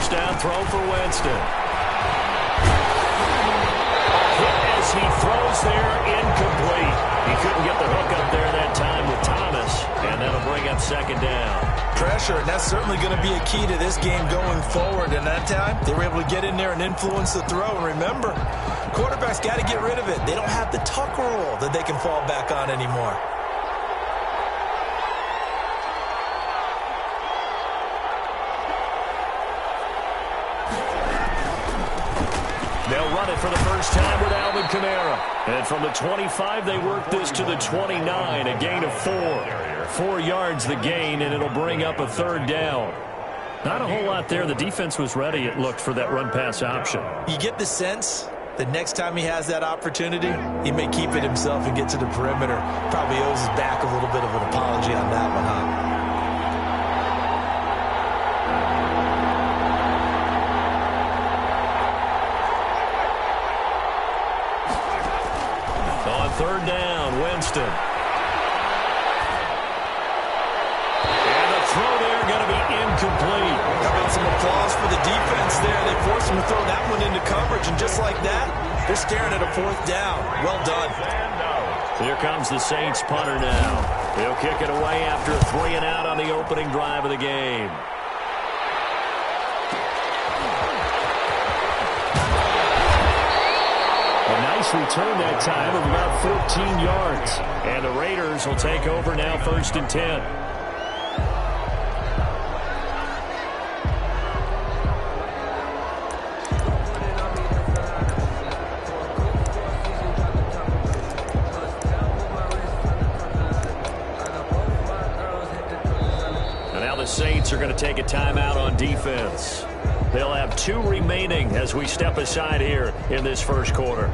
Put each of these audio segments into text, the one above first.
first down throw for Winston. Hit as he throws there, incomplete. He couldn't get the hook up there that time with Thomas, and that'll bring up second down. Pressure, and that's certainly going to be a key to this game going forward. And that time, they were able to get in there and influence the throw. And remember, quarterbacks got to get rid of it. They don't have the tuck rule that they can fall back on anymore. They'll run it for the first time with Alvin Kamara. And from the 25, they work this to the 29, a gain of 4. 4 yards the gain, and it'll bring up a third down. Not a whole lot there. The defense was ready, it looked, for that run-pass option. You get the sense that next time he has that opportunity, he may keep it himself and get to the perimeter. Probably owes his back a little bit of an apology on that one, huh? Third down, Winston. And the throw there going to be incomplete. How about some applause for the defense there? They forced him to throw that one into coverage, and just like that, they're staring at a fourth down. Well done. Here comes the Saints punter now. He'll kick it away after a 3-and-out on the opening drive of the game. Return that time of about 14 yards. And the Raiders will take over now, 1st and 10. And now the Saints are going to take a timeout on defense. They'll have 2 remaining as we step aside here in this first quarter.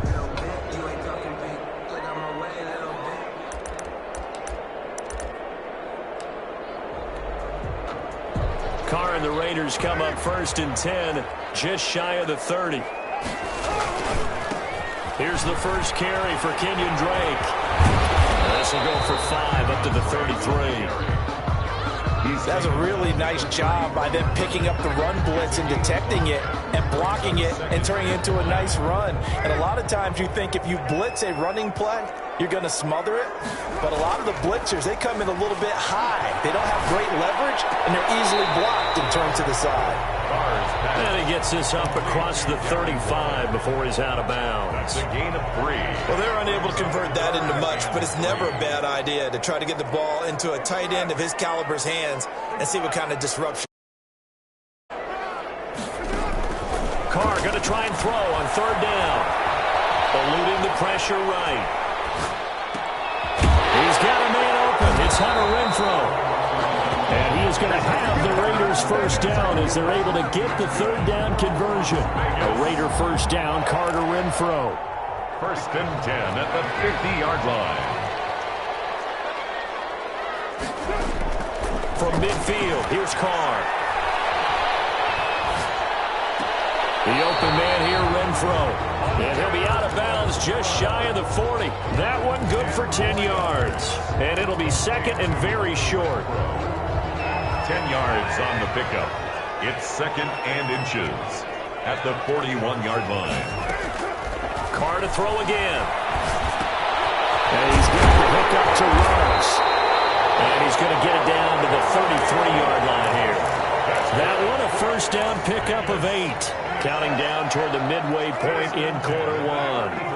The Raiders come up 1st and 10, just shy of the 30. Here's the first carry for Kenyon Drake. This will go for 5 up to the 33. That's a really nice job by them picking up the run blitz and detecting it and blocking it and turning it into a nice run. And a lot of times you think if you blitz a running play, you're going to smother it. But a lot of the blitzers, they come in a little bit high. They don't have great leverage, and they're easily blocked and turned to the side. And he gets this up across the 35 before he's out of bounds. That's a gain of 3. Well, they're unable to convert that into much, but it's never a bad idea to try to get the ball into a tight end of his caliber's hands and see what kind of disruption. Carr going to try and throw on 3rd down. Eluding the pressure right. He's got a man open. It's Hunter Renfrow. And he is going to have the Raiders first down as they're able to get the 3rd down conversion. A Raider first down, Carter Renfrow. 1st and 10 at the 50-yard line. From midfield, here's Carr. The open man here, Renfrow. And he'll be out of bounds just shy of the 40. That one good for 10 yards. And it'll be 2nd and very short. 10 yards on the pickup. It's 2nd and inches at the 41-yard line. Carr to throw again. And he's got the hook up to Ruggs. And he's going to get it down to the 33-yard line here. That one a first down pickup of 8. Counting down toward the midway point in quarter 1.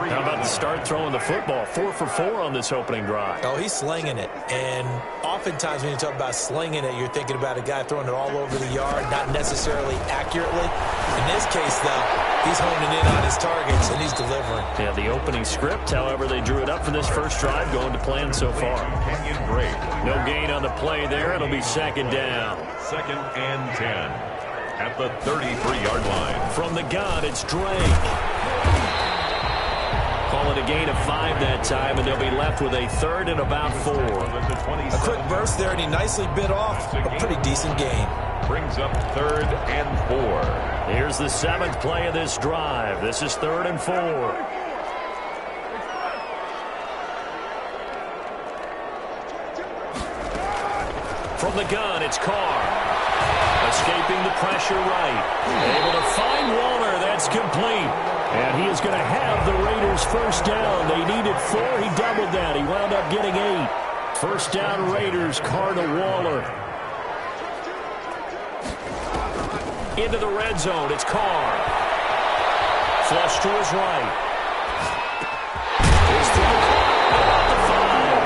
How about the start throwing the football? 4 for 4 on this opening drive. Oh, he's slinging it. And oftentimes when you talk about slinging it, you're thinking about a guy throwing it all over the yard, not necessarily accurately. In this case, though, he's honing in on his targets, and he's delivering. Yeah, the opening script, however, they drew it up for this first drive, going to plan so far. Kenyon Drake. No gain on the play there. It'll be 2nd down. 2nd and 10 at the 33-yard line. From the gun, it's Drake. Call it a gain of 5 that time, and they'll be left with a 3rd and about 4. A quick burst there, and he nicely bit off a pretty decent gain. Brings up 3rd and 4. Here's the 7th play of this drive. This is 3rd and 4. From the gun, it's Carr. A escaping the pressure right. Able to find Waller. That's complete. And he is going to have the Raiders first down. They needed 4. He doubled that. He wound up getting 8. First down Raiders. Carr to Waller. Into the red zone. It's Carr. Flush to his right. His throw about the 5.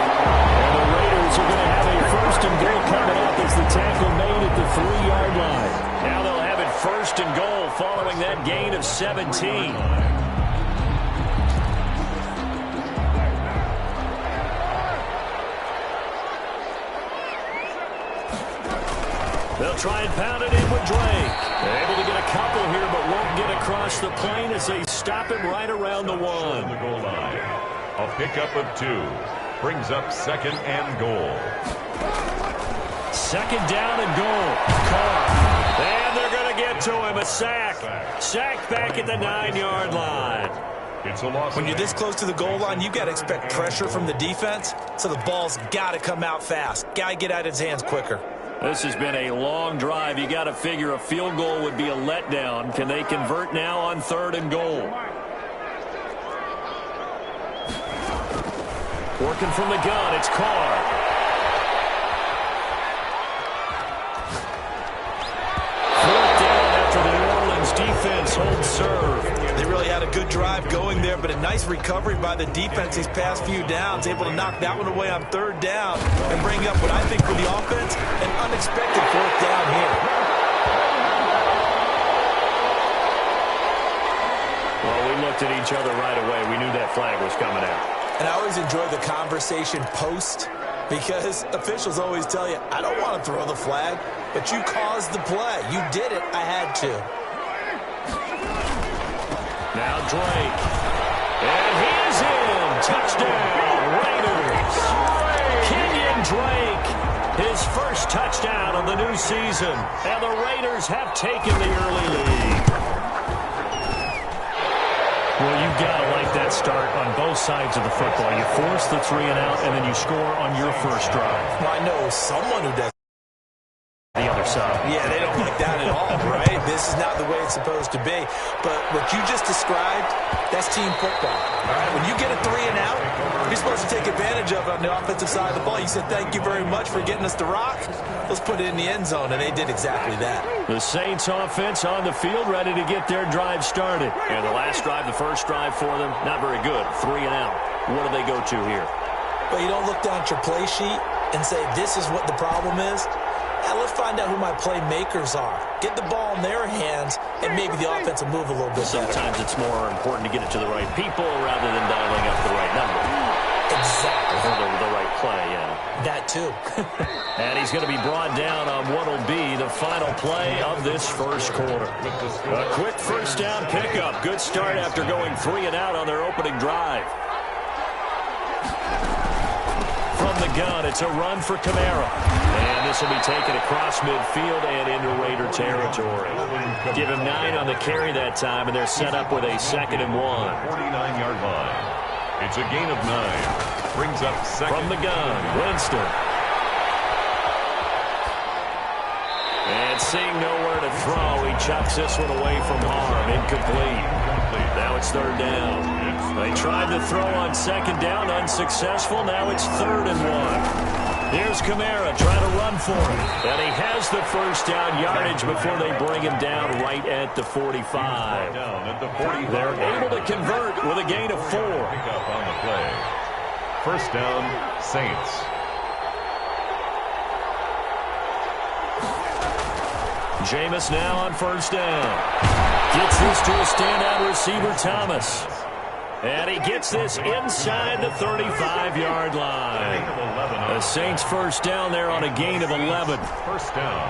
And the Raiders are going to have a first and goal coming up as the tackle made at the 3-yard line. Now they'll have it first and goal following that gain of 17. They'll try and pound it in with Drake. They're able to get a couple here, but won't get across the plane as they stop him right around the 1. The goal line. A pickup of 2. Brings up second and goal. Second down and goal. Carr. And they're going to get to him. A sack. Sack back at the 9-yard line. It's a loss. When you're this close to the goal line, you got to expect pressure from the defense, so the ball's got to come out fast. Got to get out of his hands quicker. This has been a long drive. You got to figure a field goal would be a letdown. Can they convert now on 3rd and goal? Working from the gun, it's Carr. Fourth down after the New Orleans defense holds serve. They really had a good drive going there, but a nice recovery by the defense these past few downs, able to knock that one away on 3rd down and bring up what I think for the offense, an unexpected 4th down here. Well, we looked at each other right away. We knew that flag was coming out. And I always enjoy the conversation post, because officials always tell you, I don't want to throw the flag, but you caused the play. You did it. I had to. Now Drake. And he is in. Touchdown, Raiders. Kenyon Drake, his first touchdown of the new season. And the Raiders have taken the early lead. Well, you've got to like that start on both sides of the football. You force the 3 and out, and then you score on your first drive. Well, I know someone who does. The other side. Yeah, they don't like that at all, right? This is not the way it's supposed to be. But what you just described, that's team football. All right, when you get a 3 and out, you're supposed to take advantage of it on the offensive side of the ball. You said, thank you very much for getting us the rock. Let's put it in the end zone, and they did exactly that. The Saints offense on the field, ready to get their drive started. And the last drive, the first drive for them, not very good. 3 and out. What do they go to here? But you don't look down at your play sheet and say, this is what the problem is. Now let's find out who my playmakers are. Get the ball in their hands, and maybe the offense will move a little bit better. Sometimes it's more important to get it to the right people rather than dialing up the right number. Exactly. Or the right play, yeah. That too. And he's going to be brought down on what will be the final play of this first quarter. A quick first down pickup. Good start after going 3 and out on their opening drive. From the gun, it's a run for Kamara. And this will be taken across midfield and into Raider territory. Give him 9 on the carry that time, and they're set up with a 2nd and 1. 49-yard line. It's a gain of 9. Brings up second. From the gun, Winston. And seeing nowhere to throw, he chucks this one away from harm. Incomplete. Now it's 3rd down. They tried to throw on 2nd down, unsuccessful. Now it's 3rd and 1. Here's Kamara trying to run for him. And he has the first down yardage before they bring him down right at the 45. They're able to convert with a gain of 4. Pick up on the play. First down, Saints. Jameis now on first down. Gets this to a standout receiver, Thomas. And he gets this inside the 35-yard line. The Saints first down there on a gain of 11. First down.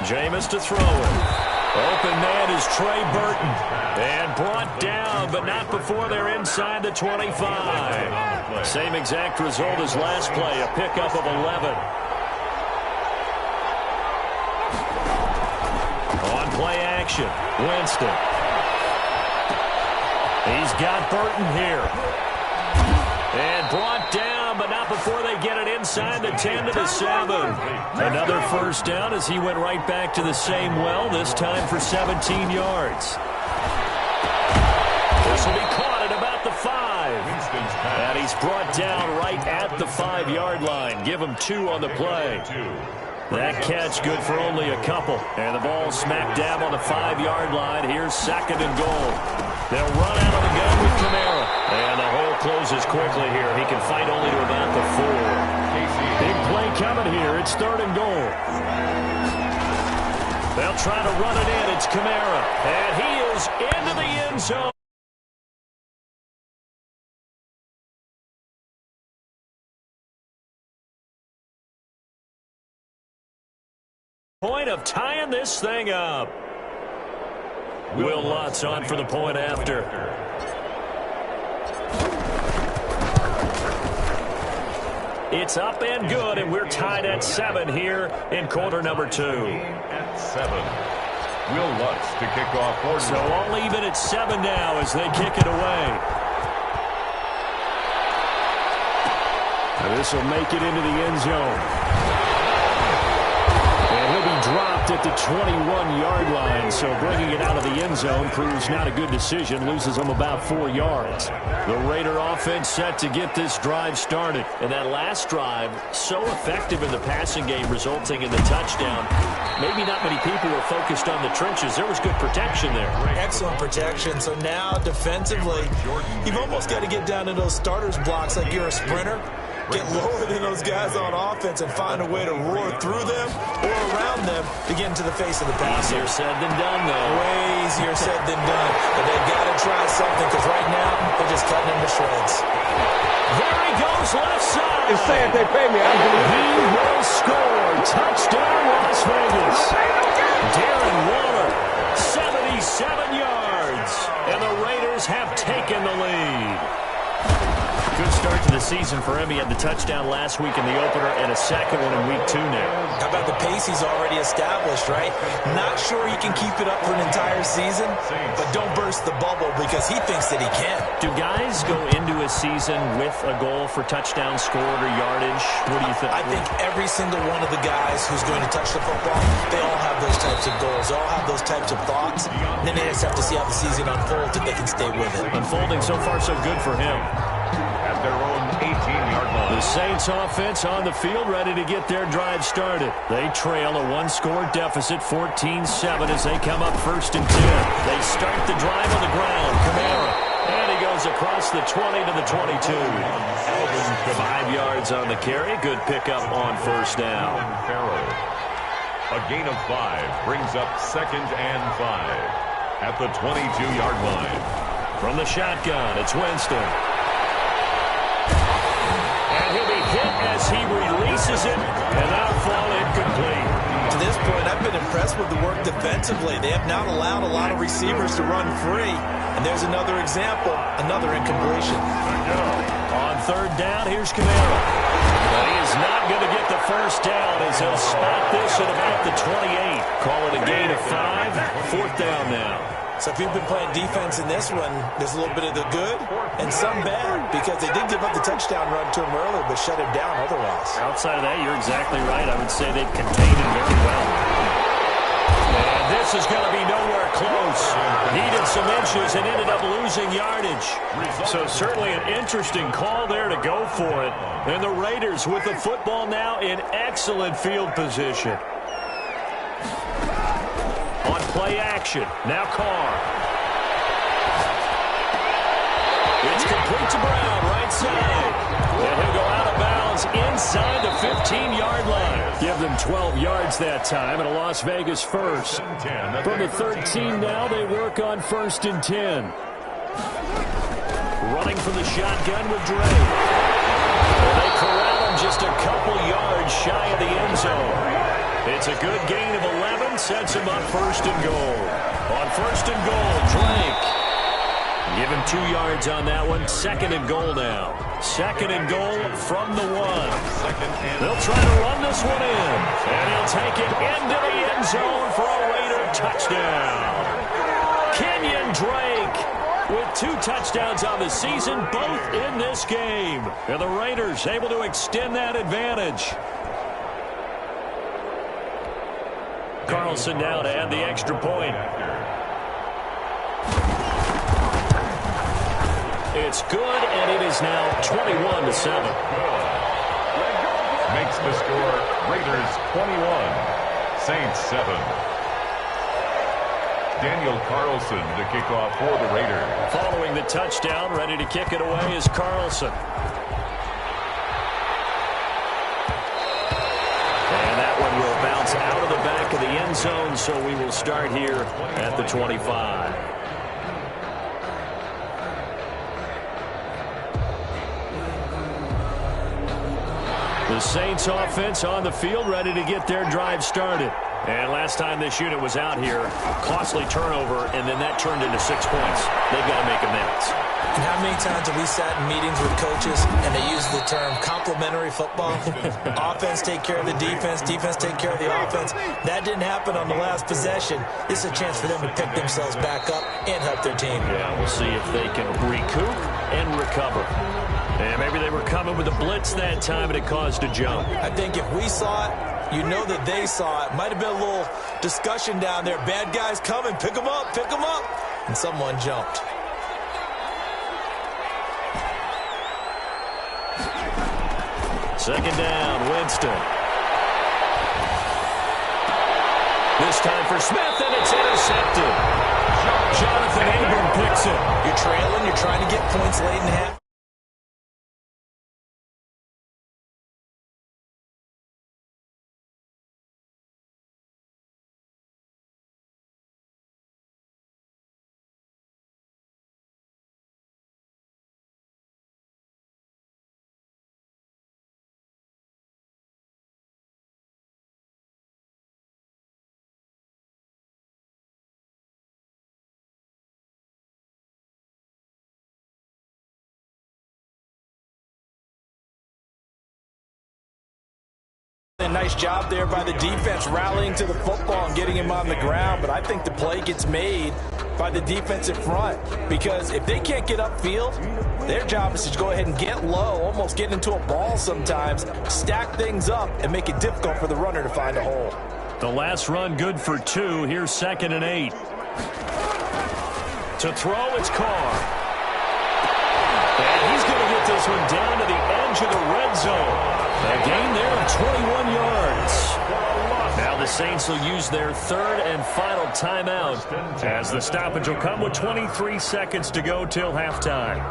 Jameis to throw it. Open man is Trey Burton. And brought down, but not before they're inside the 25. Same exact result as last play, a pickup of 11. On play action, Winston. He's got Burton here. And brought down, but not before they get it inside the 10 to the 7. Another first down as he went right back to the same well, this time for 17 yards. This will be caught at about the 5. And he's brought down right at the 5-yard line. Give him 2 on the play. That catch good for only a couple. And the ball smacked down on the 5-yard line. Here's 2nd and goal. They'll run out of the gun with Kamara. And the hole closes quickly here. He can fight only to about the 4. Big play coming here. It's 3rd and goal. They'll try to run it in. It's Kamara. And he is into the end zone. Point of tying this thing up. Will Lutz on for the point after. It's up and good, and we're tied at 7 here in quarter number 2. At 7. Will Lutz to kick off. So all even at 7 now as they kick it away. Now this will make it into the end zone. He'll be dropped at the 21-yard line, so bringing it out of the end zone proves not a good decision, loses him about 4 yards. The Raider offense set to get this drive started. And that last drive, so effective in the passing game, resulting in the touchdown. Maybe not many people were focused on the trenches. There was good protection there. Excellent protection. So now defensively, you've almost got to get down to those starters blocks like you're a sprinter. Get lower than those guys on offense and find a way to roar through them or around them to get into the face of the passer. Easier said than done, though. Way easier said than done. But they've got to try something because right now they're just cutting them to shreds. There he goes, left side. Just say if they pay me, I'm going to He will score. Touchdown, Las Vegas. Darren Waller, 77 yards. And the Raiders have taken the lead. Good start to the season for him. He had the touchdown last week in the opener and a second one in week 2 now. How about the pace he's already established, right? Not sure he can keep it up for an entire season, but don't burst the bubble because he thinks that he can. Do guys go into a season with a goal for touchdown scored or yardage? What do you think? I think every single one of the guys who's going to touch the football, they all have those types of goals. They all have those types of thoughts. And then they just have to see how the season unfolds if they can stay with it. Unfolding so far so good for him. At their own 18-yard line. The Saints offense on the field ready to get their drive started. They trail a 1-score deficit, 14-7 as they come up 1st and 10. They start the drive on the ground. Kamara. And he goes across the 20 to the 22. 5 yards on the carry. Good pickup on 1st down. A gain of 5 brings up 2nd and 5 at the 22-yard line. From the shotgun, it's Winston. And he'll be hit as he releases it, and that'll fall incomplete. To this point, I've been impressed with the work defensively. They have not allowed a lot of receivers to run free. And there's another example, another incompletion. On 3rd down, here's Kamara. But he is not going to get the 1st down as he'll spot this at about the 28. Call it a gain of 5. 4th down now. So if you've been playing defense in this one, there's a little bit of the good and some bad because they did give up the touchdown run to him earlier but shut him down otherwise. Outside of that, you're exactly right. I would say they've contained him very well. And this is going to be nowhere close. Needed some inches and ended up losing yardage. So certainly an interesting call there to go for it. And the Raiders with the football now in excellent field position. On play action, now Carr. It's complete to Brown, right side. And he'll go out of bounds inside the 15-yard line. Give them 12 yards that time and a Las Vegas first. From the 13 now, they work on 1st and 10. Running from the shotgun with Dre. They corral him just a couple yards shy of the end zone. It's a good gain of 11, sets him up 1st and goal. On 1st and goal, Drake. Give him 2 yards on that one. 2nd and goal now. 2nd and goal from the 1. They'll try to run this one in. And he'll take it into the end zone for a Raider touchdown. Kenyon Drake with 2 touchdowns on the season, both in this game. And the Raiders able to extend that advantage. Carlson now to add the extra point. It's good, and it is now 21-7. Makes the score Raiders 21, Saints 7. Daniel Carlson to kick off for the Raiders. Following the touchdown, ready to kick it away is Carlson. And that one will bounce out of the back of the end zone, so we will start here at the 25. The Saints offense on the field, ready to get their drive started. And last time this unit was out here, costly turnover, and then that turned into 6 points. They've got to make amends. And how many times have we sat in meetings with coaches and they use the term complementary football? Offense take care of the defense, defense take care of the offense. That didn't happen on the last possession. This is a chance for them to pick themselves back up and help their team. Yeah, we'll see if they can recoup and recover. And maybe they were coming with a blitz that time and it caused a jump. I think if we saw it, you know that they saw it. Might have been a little discussion down there. Bad guys coming, pick them up, pick them up. And someone jumped. Second down, Winston. This time for Smith, and it's intercepted. Jonathan Abram picks it. You're trailing, you're trying to get points late in half. A nice job there by the defense rallying to the football and getting him on the ground, but I think the play gets made by the defensive front because if they can't get upfield, their job is to go ahead and get low, almost get into a ball sometimes, stack things up, and make it difficult for the runner to find a hole. The last run good for 2. Here's 2nd and 8. To throw, it's Carr. And he's going to get this one down to the edge of the red zone. A gain there of 21 yards. Now the Saints will use their 3rd and final timeout as the stoppage will come with 23 seconds to go till halftime.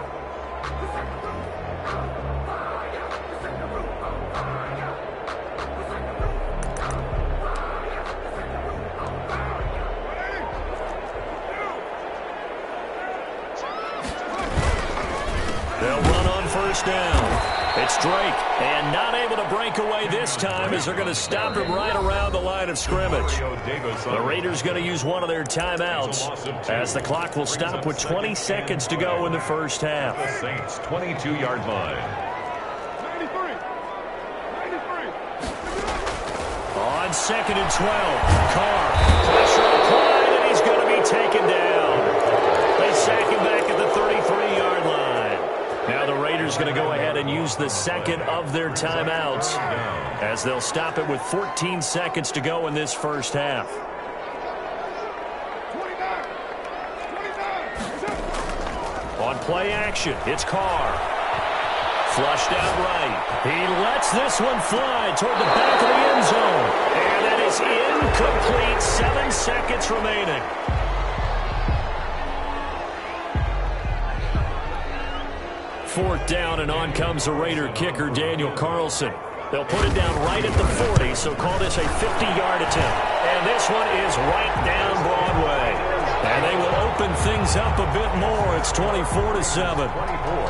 They'll run on first down. It's Drake, and not able to break away this time as they're going to stop him right around the line of scrimmage. The Raiders going to use one of their timeouts as the clock will stop with 20 seconds to go in the first half. The Saints 22-yard line. On 2nd and 12, Carr, pressure applied, and he's going to be taken down. They sack him back at the 33-yard line. Now the Raiders going to go ahead and use the 2nd of their timeouts as they'll stop it with 14 seconds to go in this first half. On play action, it's Carr. Flushed out right. He lets this one fly toward the back of the end zone. And that is incomplete. 7 seconds remaining. Fourth down, and on comes the Raider kicker, Daniel Carlson. They'll put it down right at the 40, so call this a 50-yard attempt. And this one is right down Broadway. And they will open things up a bit more. It's 24-7.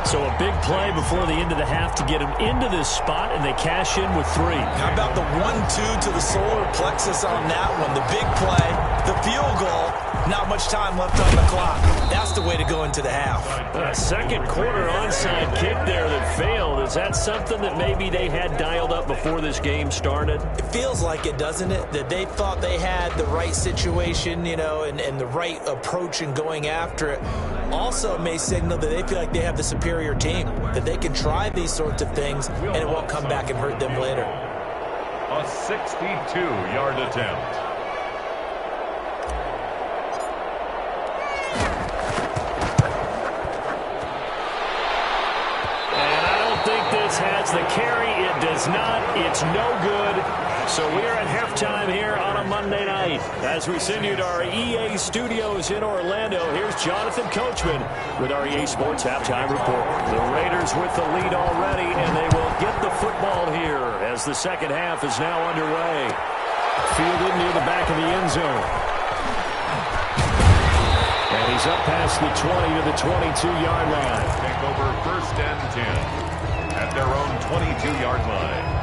So a big play before the end of the half to get them into this spot, and they cash in with 3. How about the 1-2 to the solar plexus on that one? The big play, the field goal, not much time left on the clock. That's the way to go into the half. A second quarter onside kick there that failed Was that something that maybe they had dialed up before this game started? It feels like it, doesn't it? That they thought they had the right situation, you know, and the right approach in going after it. Also may signal that they feel like they have the superior team, that they can try these sorts of things and it won't come back and hurt them later. A 62-yard attempt. Has the carry. It does not. It's no good. So we are at halftime here on a Monday night. As we send you to our EA studios in Orlando, here's Jonathan Coachman with our EA Sports Halftime Report. The Raiders with the lead already, and they will get the football here as the second half is now underway. Fielded near the back of the end zone. And he's up past the 20 to the 22-yard line. Take over 1st and 10. At their own 22-yard line.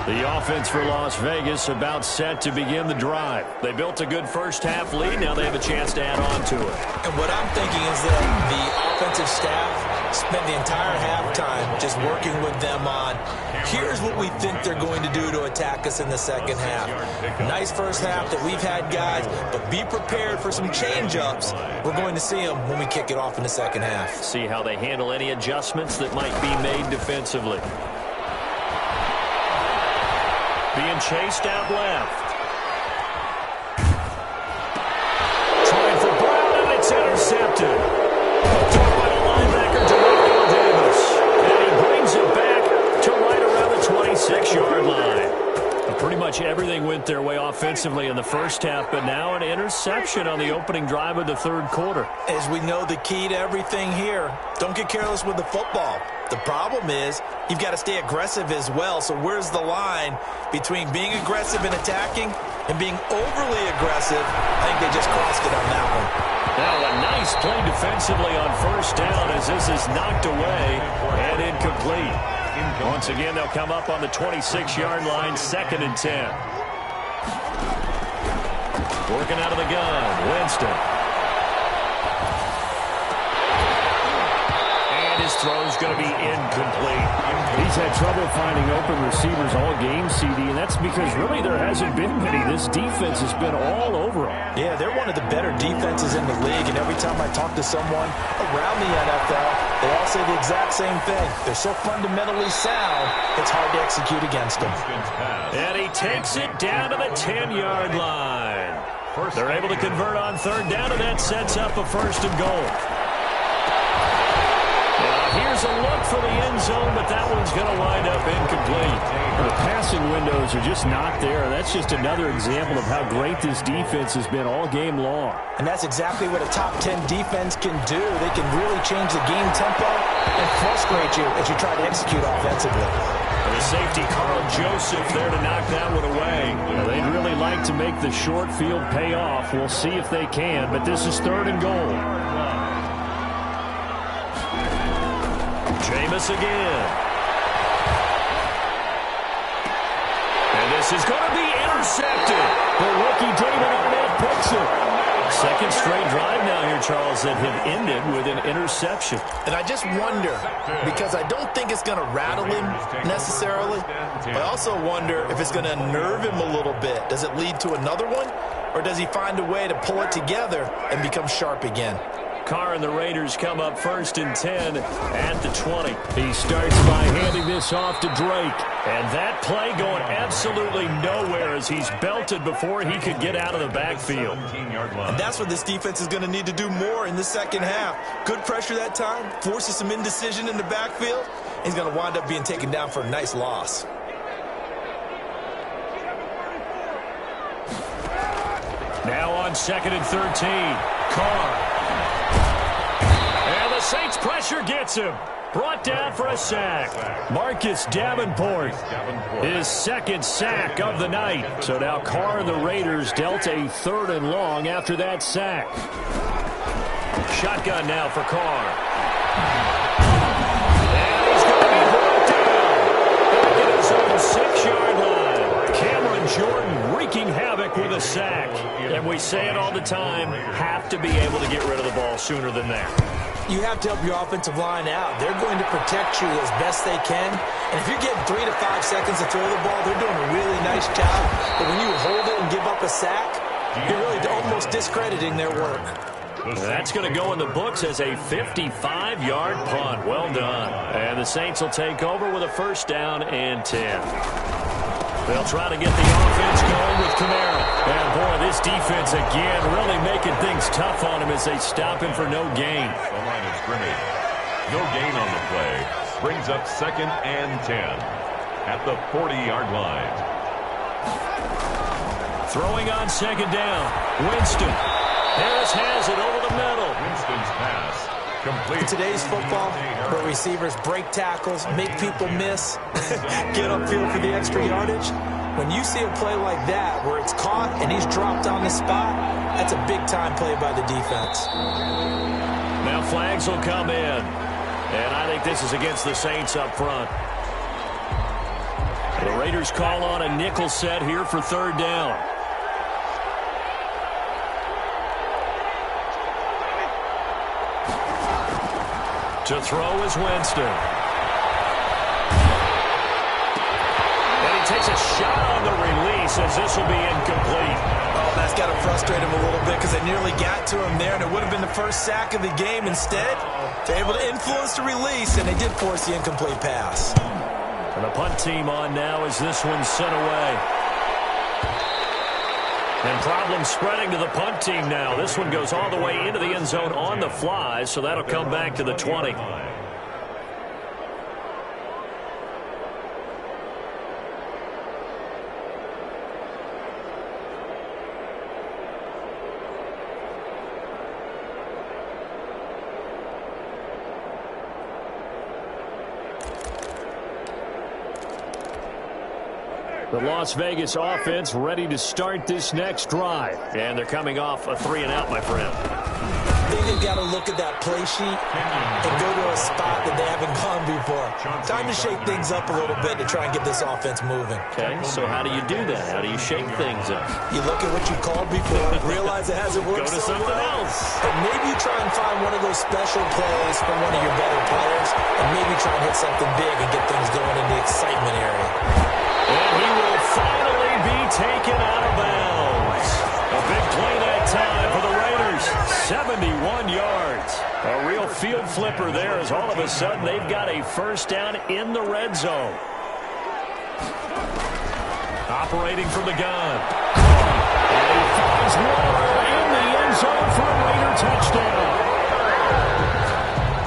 The offense for Las Vegas about set to begin the drive. They built a good first half lead. Now they have a chance to add on to it. And what I'm thinking is that the offensive staff spent the entire halftime just working with them on, here's what we think they're going to do to attack us in the second half. Nice first half that we've had, guys, but be prepared for some change-ups. We're going to see them when we kick it off in the second half. See how they handle any adjustments that might be made defensively. Being chased out left. Trying for Brown, and it's intercepted. Thrown by the linebacker, Davis. And he brings it back to right around the 26-yard line. Pretty much everything went their way offensively in the first half, but now an interception on the opening drive of the third quarter. As we know, the key to everything here, don't get careless with the football. The problem is you've got to stay aggressive as well. So where's the line between being aggressive and attacking and being overly aggressive? I think they just crossed it on that one. Now a nice play defensively on first down as this is knocked away and incomplete. Once again, they'll come up on the 26-yard line, 2nd and 10. Working out of the gun, Winston. And his throw's going to be incomplete. He's had trouble finding open receivers all game, CD, and that's because really there hasn't been many. This defense has been all over them. Yeah, they're one of the better defenses in the league, and every time I talk to someone around the NFL, they all say the exact same thing. They're so fundamentally sound, it's hard to execute against them. And he takes it down to the 10-yard line. They're able to convert on third down, and that sets up a 1st and goal. Here's a look for the end zone, but that one's going to wind up incomplete. The passing windows are just not there. That's just another example of how great this defense has been all game long. And that's exactly what a top 10 defense can do. They can really change the game tempo and frustrate you as you try to execute offensively. And the safety, Carl Joseph, there to knock that one away. Well, they'd really like to make the short field pay off. We'll see if they can, but this is 3rd and goal. Jameis again. And this is going to be intercepted. The rookie David Arnett picks it. Second straight drive now here, Charles, that have ended with an interception. And I just wonder, because I don't think it's going to rattle him necessarily, but I also wonder if it's going to nerve him a little bit. Does it lead to another one, or does he find a way to pull it together and become sharp again? Carr and the Raiders come up 1st and 10 at the 20. He starts by handing this off to Drake. And that play going absolutely nowhere as he's belted before he could get out of the backfield. And that's what this defense is going to need to do more in the second half. Good pressure that time, forces some indecision in the backfield. He's going to wind up being taken down for a nice loss. Now on 2nd and 13, Carr. And the Saints pressure gets him. Brought down for a sack. Marcus Davenport, his 2nd sack of the night. So now Carr and the Raiders dealt a 3rd and long after that sack. Shotgun now for Carr. And he's going to be brought down. Back at his own 6-yard line. Cameron Jordan wreaking havoc with a sack. And we say it all the time, have to be able to get rid of the ball sooner than that. You have to help your offensive line out. They're going to protect you as best they can. And if you're getting 3 to 5 seconds to throw the ball, they're doing a really nice job. But when you hold it and give up a sack, you're really almost discrediting their work. That's going to go in the books as a 55-yard punt. Well done. And the Saints will take over with a first down and 10. They'll try to get the offense going with Kamara. And, boy, this defense, again, really making things tough on him as they stop him for no gain. The line of scrimmage. No gain on the play. Brings up 2nd and 10 at the 40-yard line. Throwing on 2nd down. Winston. Harris has it over the middle. Winston's pass. Complete. In today's football, where receivers break tackles, make people miss, get upfield for the extra yardage, when you see a play like that where it's caught and he's dropped on the spot, that's a big-time play by the defense. Now flags will come in. And I think this is against the Saints up front. The Raiders call on a nickel set here for 3rd down. To throw is Winston. And he takes a shot on the release as this will be incomplete. Oh, that's got to frustrate him a little bit because they nearly got to him there, and it would have been the first sack of the game. Instead, they're able to influence the release, and they did force the incomplete pass. And the punt team on now as this one's sent away. And problems spreading to the punt team now. This one goes all the way into the end zone on the fly, so that'll come back to the 20. The Las Vegas offense ready to start this next drive. And they're coming off a 3-and-out, my friend. I think they've got to look at that play sheet and go to a spot that they haven't gone before. Time to shake things up a little bit to try and get this offense moving. Okay, so how do you do that? How do you shake things up? You look at what you called before, realize it hasn't worked Go to so something well, else. and maybe you try and find one of those special plays from one of your better players, and maybe try and hit something big and get things going in the excitement area. And he will finally be taken out of bounds. A big play that time for the Raiders. 71 yards. A real field flipper there as all of a sudden they've got a first down in the red zone. Operating from the gun. And he finds Waller in the end zone for a Raider touchdown.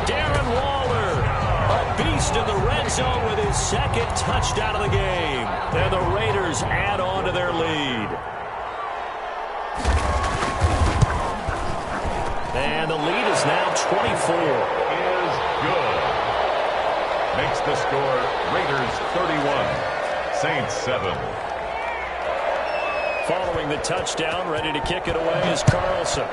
Darren Waller, a beast in the red zone with his 2nd touchdown of the game. And the Raiders add on to their lead. And the lead is now 24. Is good. Makes the score Raiders 31, Saints 7. Following the touchdown, ready to kick it away is Carlson.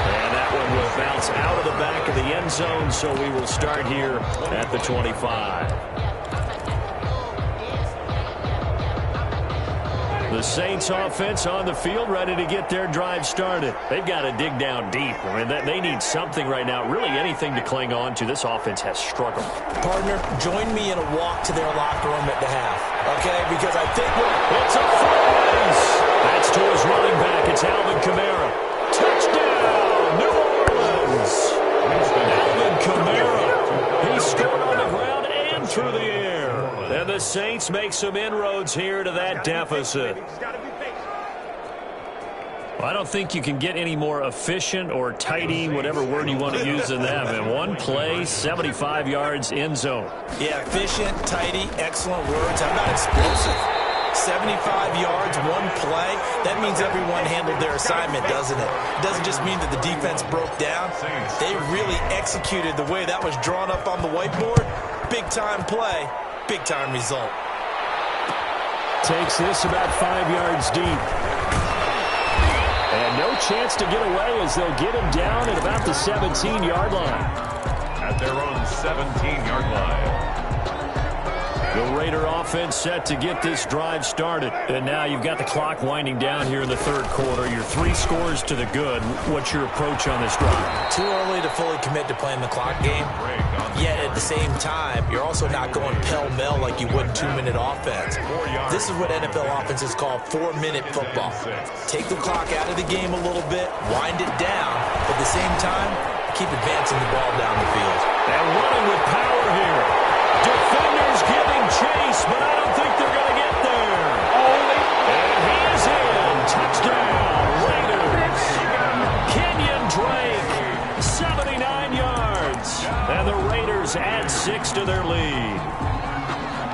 And that one will bounce out of the back of the end zone, so we will start here at the 25. The Saints offense on the field ready to get their drive started. They've got to dig down deep. I mean, they need something right now, really anything to cling on to. This offense has struggled. Partner, join me in a walk to their locker room at the half, okay? Because I think it's a freeze. That's to his running back. It's Alvin Kamara. Touchdown, New Orleans. Alvin Kamara. He scored on the ground and through the air. And the Saints make some inroads here to that deficit. Well, I don't think you can get any more efficient or tidy, whatever word you want to use in that. And one play, 75 yards end zone. Yeah, efficient, tidy, excellent words. How about explosive? 75 yards, one play. That means everyone handled their assignment, doesn't it? It doesn't just mean that the defense broke down. They really executed the way that was drawn up on the whiteboard. Big-time play, big-time result. Takes this about 5 yards deep. And no chance to get away as they'll get him down at about the 17-yard line. At their own 17-yard line. The Raider offense set to get this drive started. And now you've got the clock winding down here in the third quarter. You're 3 scores to the good. What's your approach on this drive? Too early to fully commit to playing the clock game. Yet at the same time, you're also not going pell-mell like you would 2-minute offense. This is what NFL offenses call 4-minute football. Take the clock out of the game a little bit, wind it down, but at the same time, keep advancing the ball down the field. And running with power here. Defenders giving chase, but I don't think they're going to get there. And he is in. Touchdown, Raiders. Kenyon Drake, 79 yards. And the Raiders add 6 to their lead.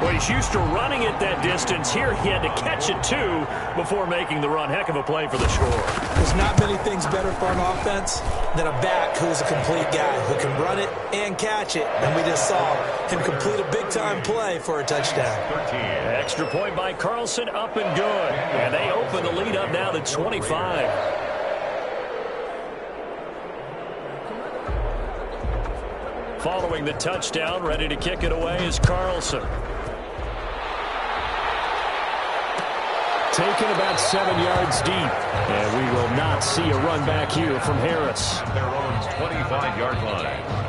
Well, he's used to running it that distance. Here he had to catch it, too, before making the run. Heck of a play for the score. There's not many things better for an offense than a back who's a complete guy who can run it and catch it. And we just saw him complete a big-time play for a touchdown. Extra point by Carlson, up and good. And they open the lead up now to 25. Following the touchdown, ready to kick it away is Carlson. Taken about 7 yards deep. And we will not see a run back here from Harris. Their own 25-yard line.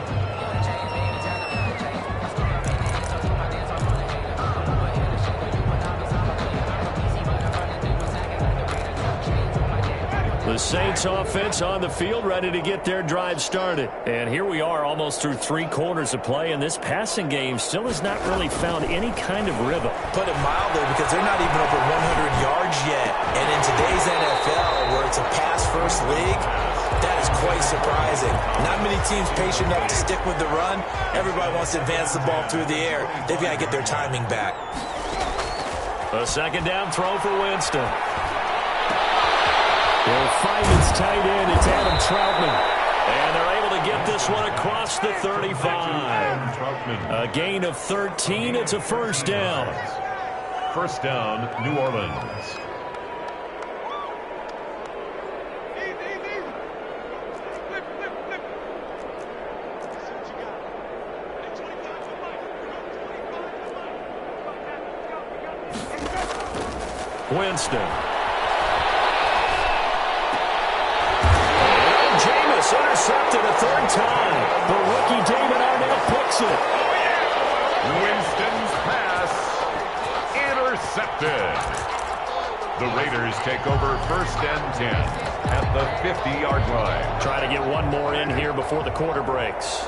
The Saints offense on the field, ready to get their drive started. And here we are almost through 3 quarters of play, and this passing game still has not really found any kind of rhythm. Put it mildly, because they're not even over 100 yards yet. And in today's NFL, where it's a pass-first league, that is quite surprising. Not many teams patient enough to stick with the run. Everybody wants to advance the ball through the air. They've got to get their timing back. A second down throw for Winston. They'll find its tight end. It's Adam Troutman. And they're able to get this one across the 35. A gain of 13. It's a first down. First down, New Orleans. Winston. Intercepted a third time. The rookie David Arnett picks it. Winston's pass intercepted. The Raiders take over first and 10 at the 50-yard line. Try to get one more in here before the quarter breaks.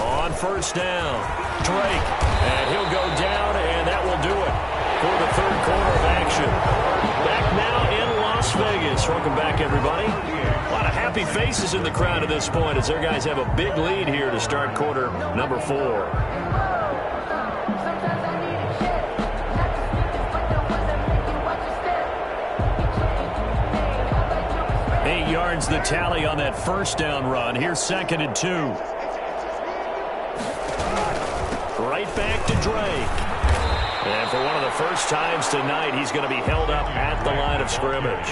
On first down, Drake. And he'll go down, and that will do it for the third quarter of action. Back now in Las Vegas. Welcome back, everybody. A lot of happy faces in the crowd at this point as their guys have a big lead here to start quarter number 4. 8 yards the tally on that first down run. Here's 2nd and 2. Right back to Drake. And for one of the first times tonight, he's going to be held up at the line of scrimmage.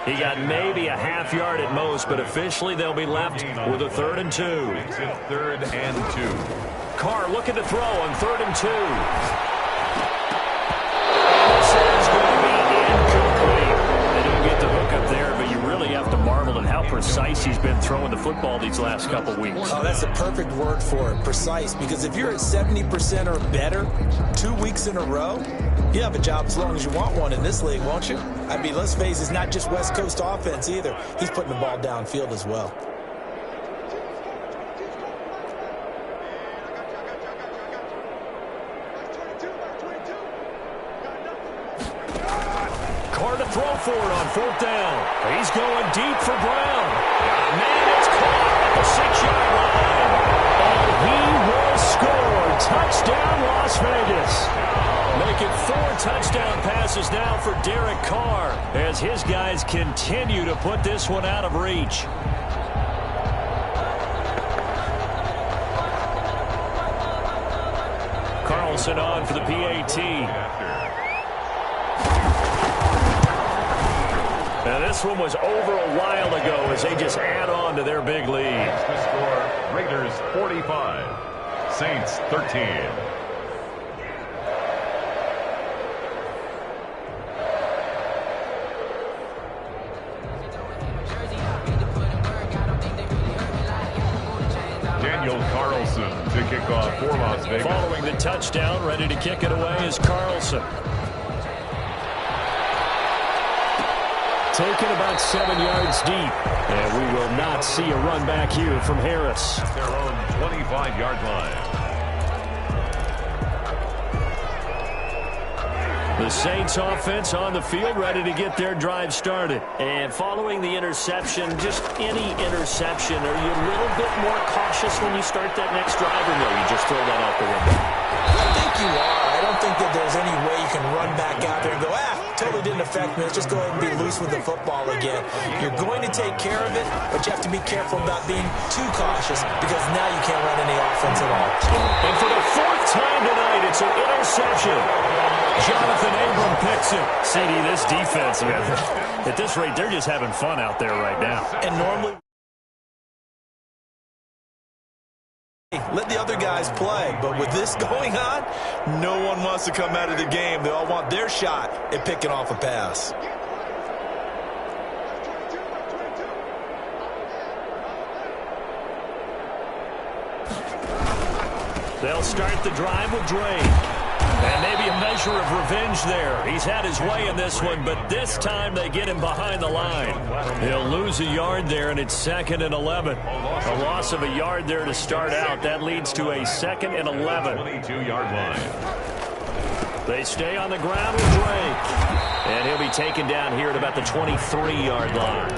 He got maybe a half yard at most, but officially they'll be left with a 3rd and 2. It's a 3rd and 2. Carr looking to throw on 3rd and 2. This is going to be incomplete. They don't get the hook up there, but you really have to marvel at how precise he's been throwing the football these last couple weeks. Oh, that's the perfect word for it, precise, because if you're at 70% or better 2 weeks in a row, you have a job as long as you want one in this league, won't you? I mean, let's face it, it's not just West Coast offense either. He's putting the ball downfield as well. Carr to throw for it on 4th down. He's going deep for Brown. Man, it's caught at the 6-yard line. And he will score. Touchdown, Las Vegas. Make it 4 touchdown passes now for Derek Carr as his guys continue to put this one out of reach. Carlson on for the PAT. Now this one was over a while ago as they just add on to their big lead. The score, Raiders 45, Saints 13. Carlson to kick off for Las Vegas. Following the touchdown, ready to kick it away is Carlson. Taken about 7 yards deep. And we will not see a run back here from Harris. Their own 25-yard line. The Saints offense on the field, ready to get their drive started. And following the interception, just any interception, are you a little bit more cautious when you start that next drive, or no, you just throw that out the window? I think you are. I don't think that there's any way you can run back out there and go, totally didn't affect me. Let's just go ahead and be loose with the football again. You're going to take care of it, but you have to be careful about being too cautious because now you can't run any offense at all. And for the 4th time tonight, it's an interception. Jonathan Abram picks it. CD, this defense, man, at this rate, they're just having fun out there right now. And normally, let the other guys play. But with this going on, no one wants to come out of the game. They all want their shot at picking off a pass. They'll start the drive with Drake. And maybe a measure of revenge there. He's had his way in this one, but this time they get him behind the line. He'll lose a yard there, and it's 2nd and 11. A loss of a yard there to start out. That leads to a 2nd and 11. 22-yard line. They stay on the ground with Drake. And he'll be taken down here at about the 23-yard line.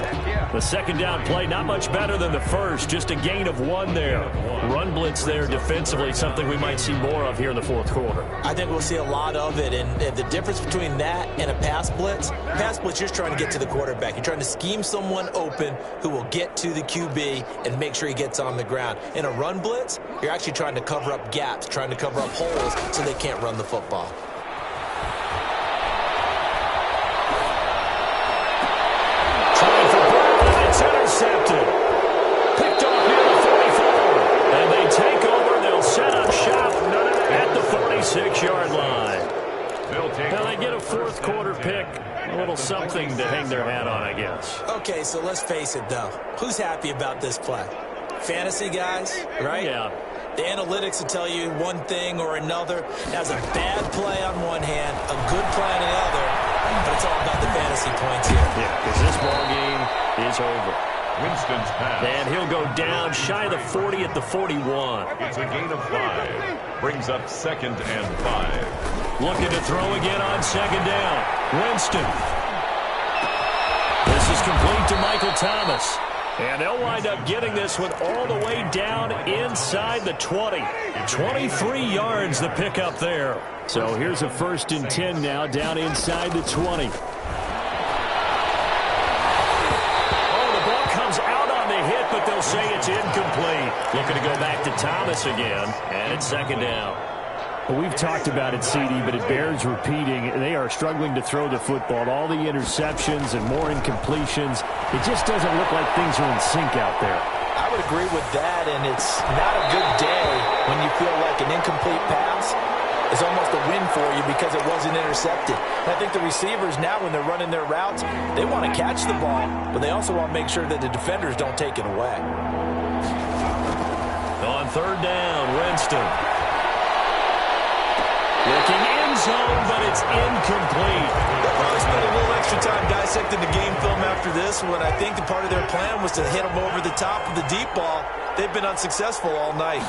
The 2nd down play, not much better than the first. Just a gain of 1 there. Run blitz there defensively, something we might see more of here in the 4th quarter. I think we'll see a lot of it. And the difference between that and a pass blitz, you're just trying to get to the quarterback. You're trying to scheme someone open who will get to the QB and make sure he gets on the ground. In a run blitz, you're actually trying to cover up gaps, trying to cover up holes so they can't run the football. Intercepted. Picked off near the 44. And they take over. They'll set up shop at the 46-yard line. Now they get a 4th quarter pick. A little something to hang their hat on, I guess. Okay, so let's face it, though. Who's happy about this play? Fantasy guys, right? Yeah. The analytics will tell you one thing or another. That's a bad play on one hand, a good play on the other, but it's all about the fantasy points here. Yeah, because this ball game is over. Winston's pass. And he'll go down shy of the 40 at the 41. It's a gain of 5. Brings up 2nd and 5. Looking to throw again on 2nd down. Winston. This is complete to Michael Thomas. And they'll wind up getting this one all the way down inside the 20. 23 yards the pickup there. So here's a 1st and 10 now down inside the 20. But they'll say it's incomplete. Looking to go back to Thomas again, and it's 2nd down. Well, we've talked about it, CD, but it bears repeating. They are struggling to throw the football. All the interceptions and more incompletions. It just doesn't look like things are in sync out there. I would agree with that, and it's not a good day when you feel like an incomplete pass is almost a win for you because it wasn't intercepted. And I think the receivers now, when they're running their routes, they want to catch the ball, but they also want to make sure that the defenders don't take it away. On 3rd down, Winston. Looking end zone, but it's incomplete. They'll probably spend a little extra time dissecting the game film after this one. I think the part of their plan was to hit them over the top of the deep ball. They've been unsuccessful all night.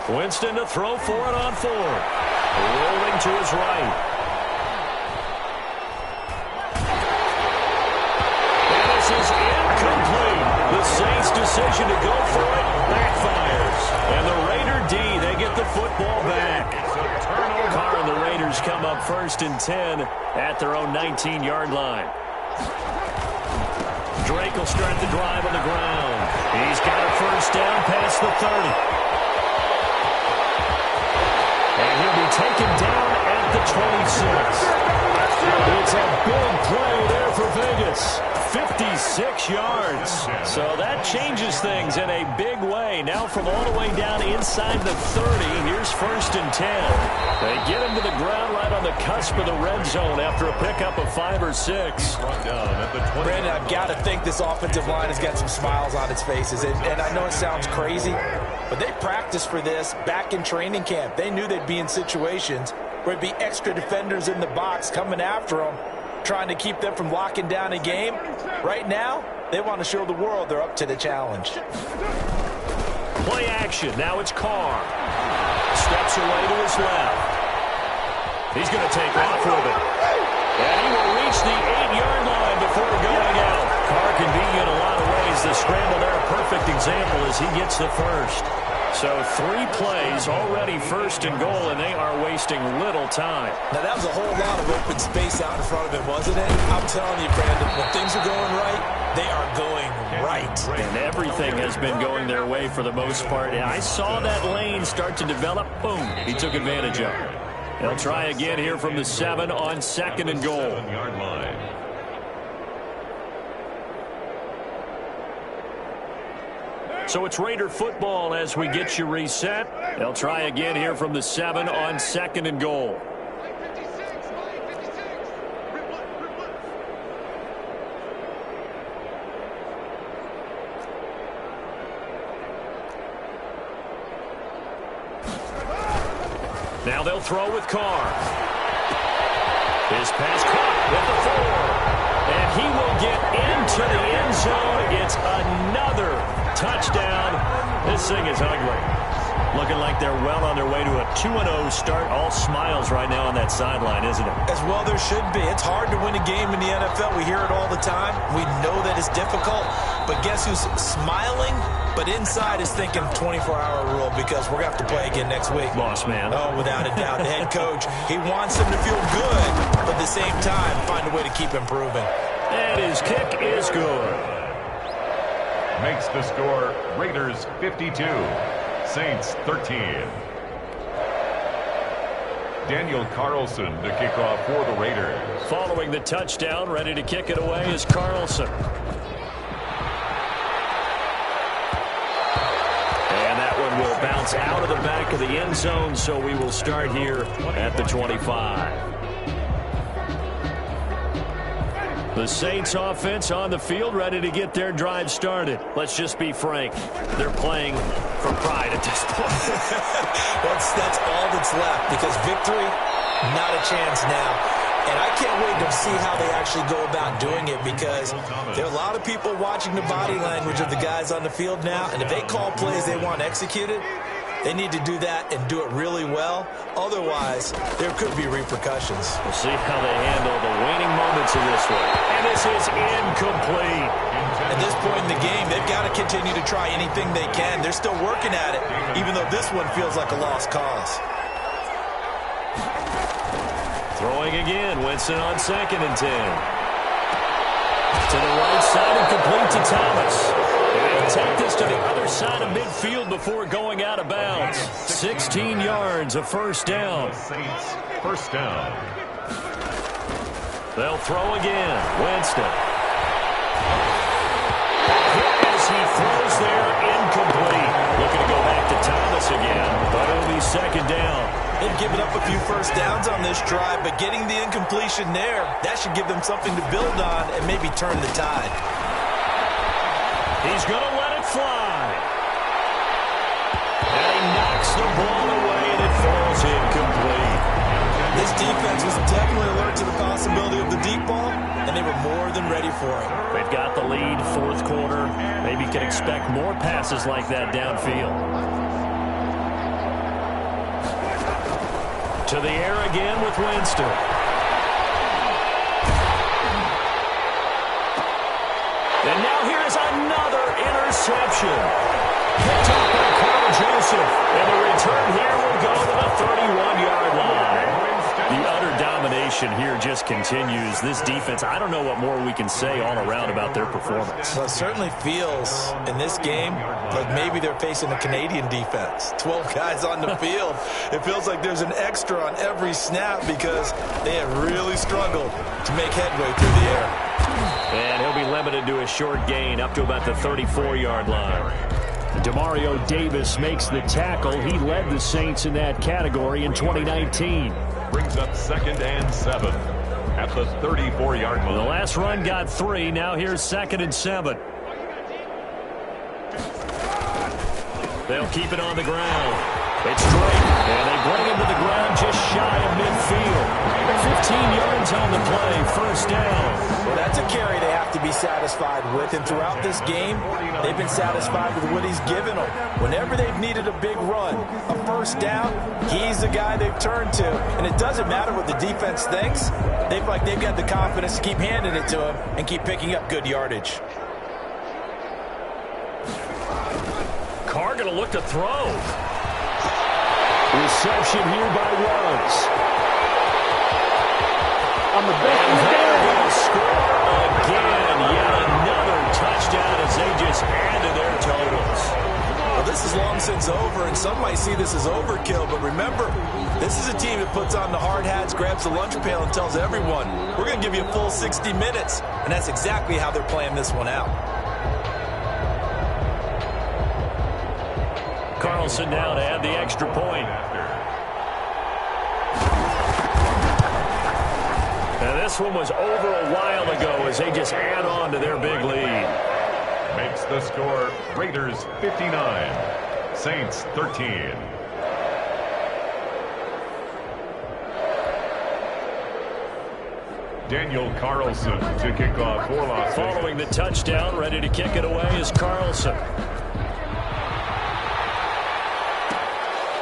Winston to throw for it on 4. Rolling to his right. And this is incomplete. The Saints' decision to go for it backfires. And the Raider D, they get the football back. Carr and the Raiders come up 1st and 10 at their own 19-yard line. Drake will start the drive on the ground. He's got a 1st down past the 30. And he'll be taken down at the 26. It's a big play there for Vegas. 56 yards. So that changes things in a big way. Now from all the way down inside the 30, here's 1st and 10. They get him to the ground right on the cusp of the red zone after a pickup of 5 or 6. Brandon, I've got to think this offensive line has got some smiles on its faces. And I know it sounds crazy, but they practiced for this back in training camp. They knew they'd be in situations where there'd be extra defenders in the box coming after them, trying to keep them from locking down a game. Right now, they want to show the world they're up to the challenge. Play action. Now it's Carr. Steps away to his left. He's going to take off with it. And he will reach the 8-yard line before going out. Carr can be in a lot of ways. The scramble there, a perfect example as he gets the first. So 3 plays, already 1st and goal, and they are wasting little time. Now, that was a whole lot of open space out in front of him, wasn't it? I'm telling you, Brandon, when things are going right, they are going right. And everything has been going their way for the most part. And I saw that lane start to develop. Boom. He took advantage of it. They'll try again here from the 7 on 2nd and goal. 7-yard line. So it's Raider football as we get you reset. They'll try again here from the 7 on 2nd and goal. Now they'll throw with Carr. His pass caught with the 4. And he will get into the end zone. It's another touchdown. This thing is ugly. Looking like they're well on their way to a 2-0 start. All smiles right now on that sideline, isn't it? As well there should be. It's hard to win a game in the NFL. We hear it all the time. We know that it's difficult. But guess who's smiling? But inside is thinking 24-hour rule because we're going to have to play again next week. Boss man. Oh, without a doubt. The head coach, he wants them to feel good, but at the same time, find a way to keep improving. And his kick is good. Makes the score Raiders 52, Saints 13. Daniel Carlson to kick off for the Raiders. Following the touchdown, ready to kick it away is Carlson. And that one will bounce out of the back of the end zone, so we will start here at the 25. The Saints offense on the field, ready to get their drive started. Let's just be frank. They're playing for pride at this point. That's all that's left because victory, not a chance now. And I can't wait to see how they actually go about doing it because there are a lot of people watching the body language of the guys on the field now. And if they call plays they want executed, they need to do that and do it really well. Otherwise, there could be repercussions. We'll see how they handle the waning moments of this one. And this is incomplete. At this point in the game, they've got to continue to try anything they can. They're still working at it, even though this one feels like a lost cause. Throwing again, Winston on 2nd and 10. To the right side and complete to Thomas. And he'll take this to the other side of midfield before going out of bounds. 16 yards, a first down. Saints first down. They'll throw again. Winston. As he throws there, incomplete. Looking to go back to Thomas again, but it'll be 2nd down. They've given up a few first downs on this drive, but getting the incompletion there, that should give them something to build on and maybe turn the tide. He's going to let it fly. And he knocks the ball away, and it falls incomplete. This defense was definitely alert to the possibility of the deep ball, and they were more than ready for it. They've got the lead, 4th quarter. Maybe can expect more passes like that downfield. To the air again with Winston. And now here's another interception. Picked up by Carl Joseph. And the return here will go to the 31-yard line. The utter domination here just continues. This defense, I don't know what more we can say all around about their performance. Well, it certainly feels in this game like maybe they're facing a Canadian defense. 12 guys on the field. It feels like there's an extra on every snap because they have really struggled to make headway through the air. And he'll be limited to a short gain up to about the 34-yard line. Demario Davis makes the tackle. He led the Saints in that category in 2019. Brings up 2nd and 7 at the 34-yard line. The last run got 3. Now here's 2nd and 7. They'll keep it on the ground. It's Drake, and they bring him to the ground just shy of midfield. 15 yards on the play, 1st down. Well, that's a carry they have to be satisfied with, and throughout this game, they've been satisfied with what he's given them. Whenever they've needed a big run, a 1st down, he's the guy they've turned to. And it doesn't matter what the defense thinks. They feel like they've got the confidence to keep handing it to him and keep picking up good yardage. Carr going to look to throw. Reception here by Ruggs. On the back of the game. Score again. Yet another touchdown as they just add to their totals. Well, this is long since over, and some might see this as overkill, but remember, this is a team that puts on the hard hats, grabs the lunch pail, and tells everyone, we're going to give you a full 60 minutes, and that's exactly how they're playing this one out. Carlson now to add the extra point. Now this one was over a while ago as they just add on to their big lead. Makes the score Raiders 59, Saints 13. Daniel Carlson to kick off for Las Vegas. Following the touchdown, ready to kick it away is Carlson.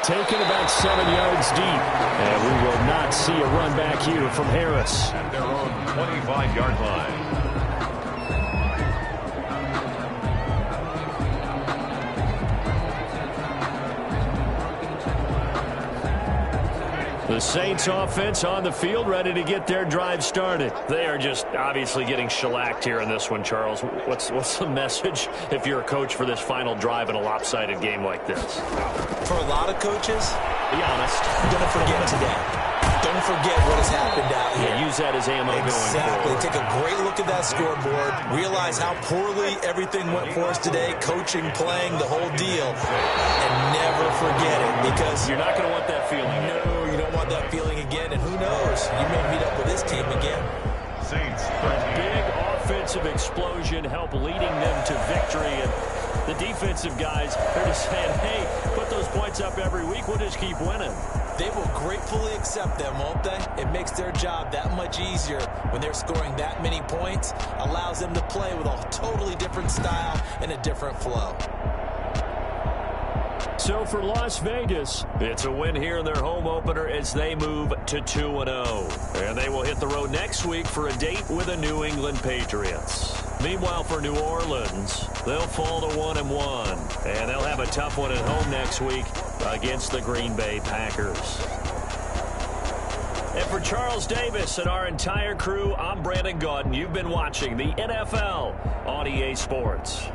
Taken about 7 yards deep. And we will not see a run back here from Harris. At their own 25-yard line. The Saints offense on the field, ready to get their drive started. They are just obviously getting shellacked here in this one, Charles. What's the message if you're a coach for this final drive in a lopsided game like this? For a lot of coaches, be honest, don't forget today. Don't forget what has happened out here. Yeah, use that as ammo going forward. Take a great look at that scoreboard. Realize how poorly everything went for us today. Coaching, playing, the whole deal. And never forget it, because you're not going to want that feeling. No, you don't want that feeling again. And who knows? You may meet up with this team again. Saints. A big offensive explosion help leading them to victory. And the defensive guys, they're just saying, hey, put those points up every week. We'll just keep winning. They will gratefully accept them, won't they? It makes their job that much easier when they're scoring that many points. Allows them to play with a totally different style and a different flow. So for Las Vegas, it's a win here in their home opener as they move to 2-0. And they will hit the road next week for a date with the New England Patriots. Meanwhile, for New Orleans, they'll fall to 1-1. And they'll have a tough one at home next week against the Green Bay Packers. And for Charles Davis and our entire crew, I'm Brandon Gaudin. You've been watching the NFL on EA Sports.